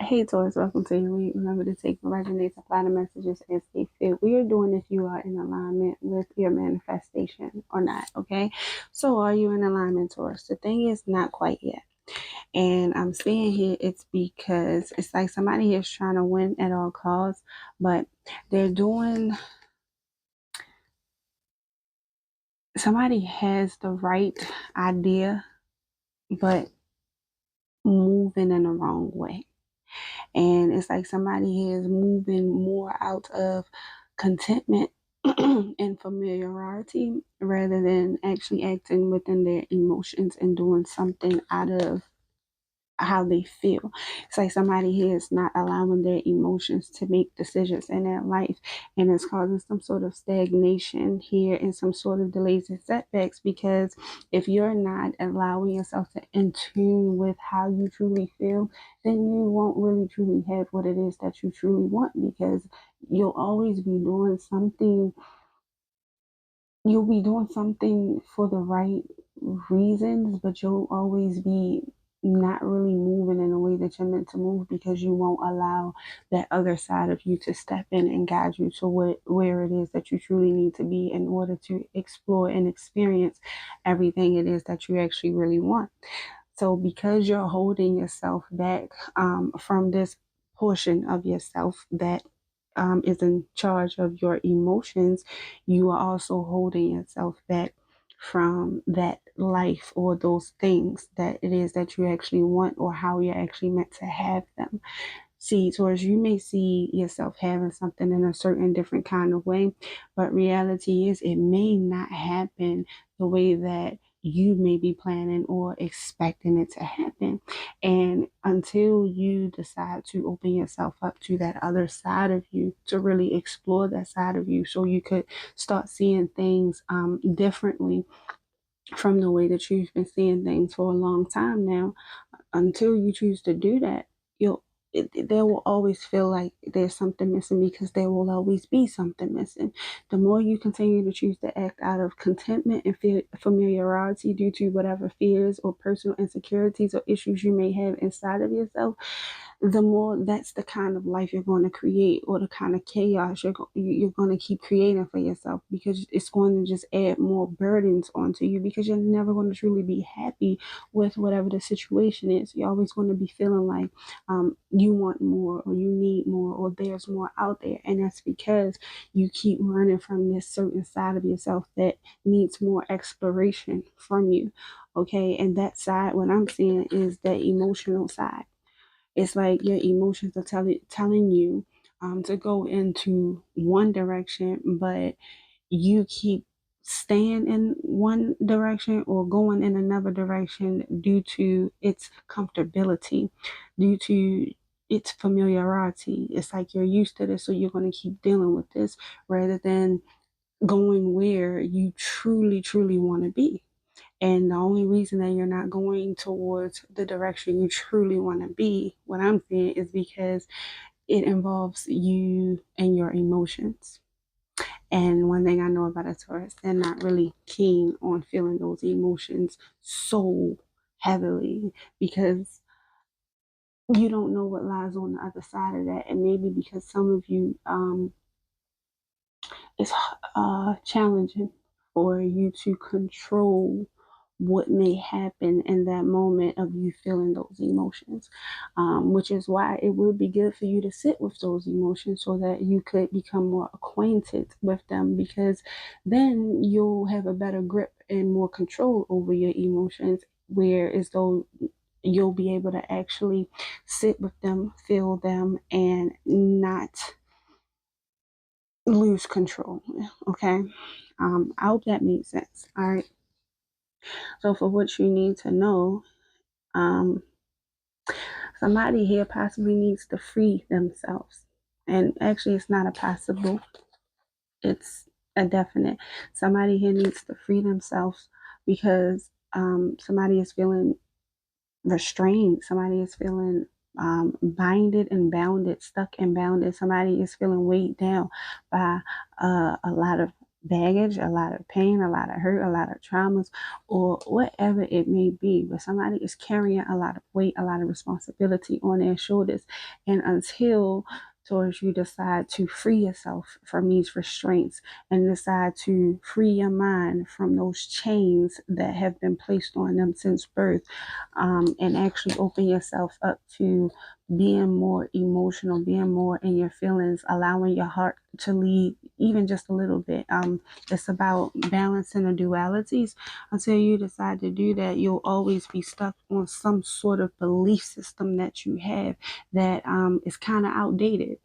Hey Taurus, welcome to your read. Remember to take the resonates, apply the messages as they fit. We are doing if you are in alignment with your manifestation or not, okay? So are you in alignment, Taurus? The thing is not quite yet. And I'm saying here it's because it's like somebody here is trying to win at all costs, but they're doing somebody has the right idea, but moving in the wrong way. And it's like somebody is moving more out of contentment and familiarity rather than actually acting within their emotions and doing something out of how they feel. It's like somebody here is not allowing their emotions to make decisions in their life, and it's causing some sort of stagnation here and some sort of delays and setbacks, because if you're not allowing yourself to in tune with how you truly feel, then you won't really truly have what it is that you truly want, because you'll always be doing something you'll be doing something for the right reasons, but you'll always be not really moving in the way that you're meant to move, because you won't allow that other side of you to step in and guide you to where it is that you truly need to be in order to explore and experience everything it is that you actually really want. So because you're holding yourself back from this portion of yourself that is in charge of your emotions, you are also holding yourself back from that life or those things that it is that you actually want, or how you're actually meant to have them. See, towards you may see yourself having something in a certain different kind of way, but reality is it may not happen the way that you may be planning or expecting it to happen. And until you decide to open yourself up to that other side of you, to really explore that side of you, so you could start seeing things differently from the way that you've been seeing things for a long time now, until you choose to do that, you'll there will always feel like there's something missing, because there will always be something missing. The more you continue to choose to act out of contentment and familiarity due to whatever fears or personal insecurities or issues you may have inside of yourself, the more that's the kind of life you're going to create, or the kind of chaos you're going to keep creating for yourself, because it's going to just add more burdens onto you, because you're never going to truly be happy with whatever the situation is. You're always going to be feeling like you want more, or you need more, or there's more out there, and that's because you keep running from this certain side of yourself that needs more exploration from you. Okay, and that side, what I'm seeing, is the emotional side. It's like your emotions are telling you to go into one direction, but you keep staying in one direction or going in another direction due to its comfortability, due to its familiarity. It's like you're used to this, so you're going to keep dealing with this rather than going where you truly, truly want to be. And the only reason that you're not going towards the direction you truly want to be, what I'm saying, is because it involves you and your emotions. And one thing I know about a Taurus, they're not really keen on feeling those emotions so heavily, because you don't know what lies on the other side of that. And maybe because some of you, it's challenging for you to control what may happen in that moment of you feeling those emotions, which is why it would be good for you to sit with those emotions so that you could become more acquainted with them, because then you'll have a better grip and more control over your emotions, where as though you'll be able to actually sit with them, feel them, and not lose control. Okay. I hope that makes sense. All right. So for what you need to know, um, somebody here possibly needs to free themselves. And actually, it's not a possible, it's a definite. Somebody here needs to free themselves, because somebody is feeling restrained. Somebody is feeling binded and bounded, stuck and bounded. Somebody is feeling weighed down by a lot of baggage, a lot of pain, a lot of hurt, a lot of traumas, or whatever it may be. But somebody is carrying a lot of weight, a lot of responsibility on their shoulders. And until towards you decide to free yourself from these restraints and decide to free your mind from those chains that have been placed on them since birth, and actually open yourself up to being more emotional, being more in your feelings, allowing your heart to lead even just a little bit. It's about balancing the dualities. Until you decide to do that, you'll always be stuck on some sort of belief system that you have that is kind of outdated.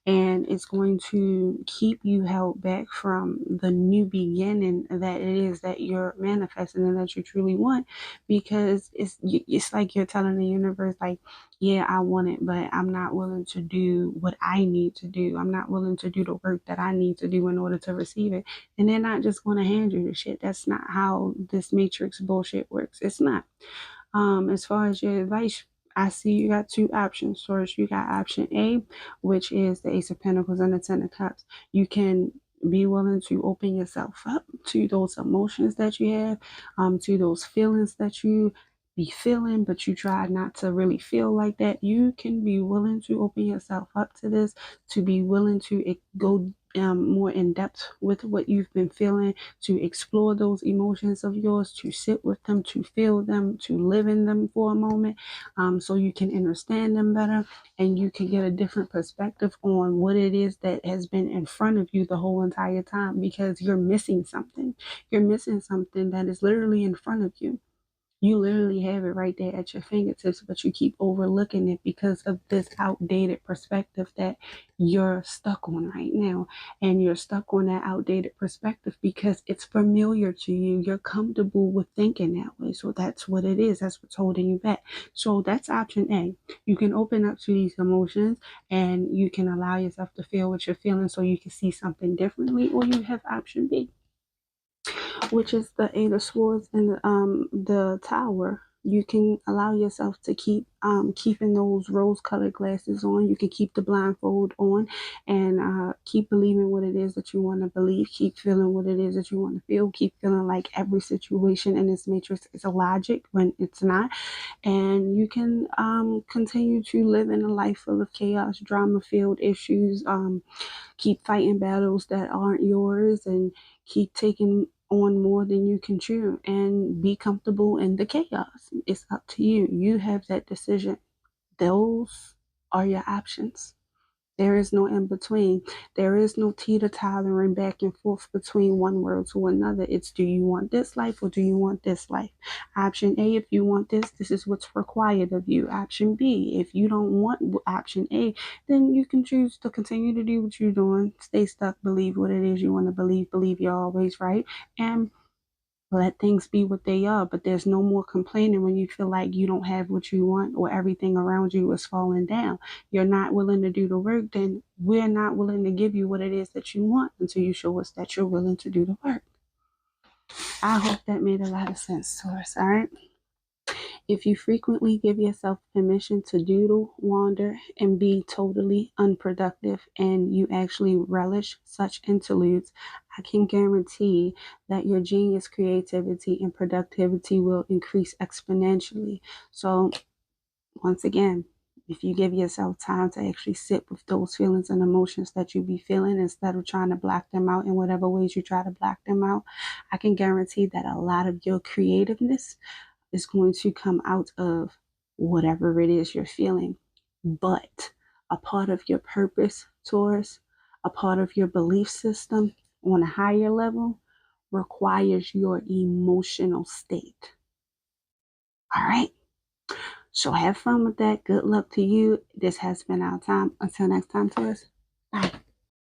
And it's going to keep you held back from the new beginning that it is that you're manifesting and that you truly want, because it's like you're telling the universe, like, yeah, I want it, but I'm not willing to do what I need to do. I'm not willing to do the work that I need to do in order to receive it. And they're not just going to hand you the shit. That's not how this matrix bullshit works. It's not. As far as your advice, I see you got two options. First, you got option A, which is the Ace of Pentacles and the Ten of Cups. You can be willing to open yourself up to those emotions that you have, to those feelings that you be feeling, but you try not to really feel like that. You can be willing to open yourself up to this, to be willing to go more in depth with what you've been feeling, to explore those emotions of yours, to sit with them, to feel them, to live in them for a moment, so you can understand them better and you can get a different perspective on what it is that has been in front of you the whole entire time, because you're missing something. You're missing something that is literally in front of you. You literally have it right there at your fingertips, but you keep overlooking it because of this outdated perspective that you're stuck on right now. And you're stuck on that outdated perspective because it's familiar to you. You're comfortable with thinking that way. So that's what it is. That's what's holding you back. So that's option A. You can open up to these emotions and you can allow yourself to feel what you're feeling so you can see something differently. Or you have option B, which is the Eight of Swords and the Tower. You can allow yourself to keep keeping those rose-colored glasses on. You can keep the blindfold on and keep believing what it is that you want to believe. Keep feeling what it is that you want to feel. Keep feeling like every situation in this matrix is a logic when it's not. And you can continue to live in a life full of chaos, drama-filled issues. Keep fighting battles that aren't yours and keep taking on more than you can chew and be comfortable in the chaos. It's up to you. You have that decision. Those are your options. There is no in between. There is no teeter-tottering back and forth between one world to another. It's, do you want this life or do you want this life? Option A, if you want this, this is what's required of you. Option B, if you don't want option A, then you can choose to continue to do what you're doing. Stay stuck, believe what it is you want to believe you're always right, and let things be what they are. But there's no more complaining when you feel like you don't have what you want or everything around you is falling down. You're not willing to do the work, then we're not willing to give you what it is that you want until you show us that you're willing to do the work. I hope that made a lot of sense to us. All right. If you frequently give yourself permission to doodle, wander, and be totally unproductive, and you actually relish such interludes, I can guarantee that your genius, creativity, and productivity will increase exponentially. So, once again, if you give yourself time to actually sit with those feelings and emotions that you be feeling instead of trying to block them out in whatever ways you try to block them out, I can guarantee that a lot of your creativeness is going to come out of whatever it is you're feeling. But a part of your purpose, Taurus, a part of your belief system on a higher level requires your emotional state. All right. So have fun with that. Good luck to you. This has been our time. Until next time, Taurus. Bye.